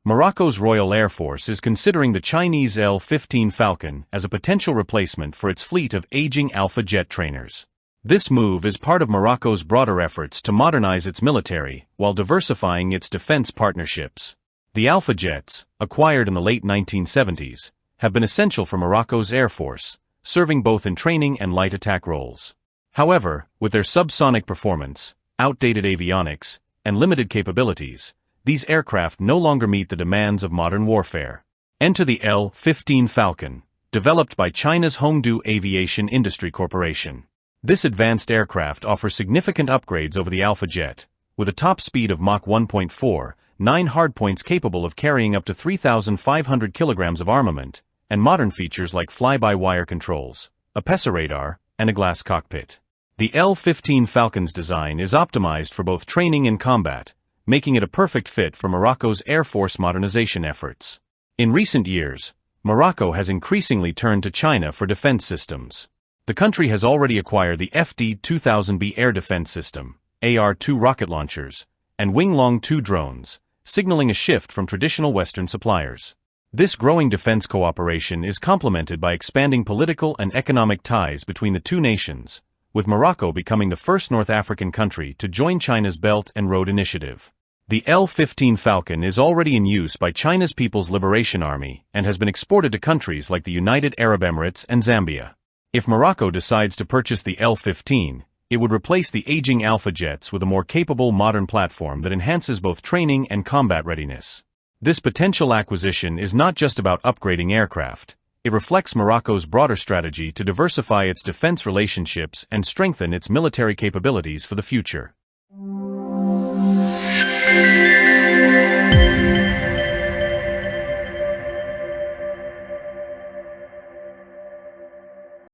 Morocco's Royal Air Force is considering the Chinese L-15 Falcon as a potential replacement for its fleet of aging Alpha jet trainers. This move is part of Morocco's broader efforts to modernize its military while diversifying its defense partnerships. The Alpha jets, acquired in the late 1970s, have been essential for Morocco's Air Force, serving both in training and light attack roles. However, with their subsonic performance, outdated avionics, and limited capabilities, these aircraft no longer meet the demands of modern warfare. Enter the L-15 Falcon, developed by China's Hongdu Aviation Industry Corporation. This advanced aircraft offers significant upgrades over the Alpha jet, with a top speed of Mach 1.4, 9 hardpoints capable of carrying up to 3,500 kilograms of armament, and modern features like fly-by-wire controls, a PESA radar, and a glass cockpit. The L-15 Falcon's design is optimized for both training and combat, making it a perfect fit for Morocco's Air Force modernization efforts. In recent years, Morocco has increasingly turned to China for defense systems. The country has already acquired the FD-2000B air defense system, AR-2 rocket launchers, and Winglong-2 drones, signaling a shift from traditional Western suppliers. This growing defense cooperation is complemented by expanding political and economic ties between the two nations, with Morocco becoming the first North African country to join China's Belt and Road Initiative. The L-15 Falcon is already in use by China's People's Liberation Army and has been exported to countries like the United Arab Emirates and Zambia. If Morocco decides to purchase the L-15, it would replace the aging Alpha jets with a more capable modern platform that enhances both training and combat readiness. This potential acquisition is not just about upgrading aircraft. It reflects Morocco's broader strategy to diversify its defense relationships and strengthen its military capabilities for the future.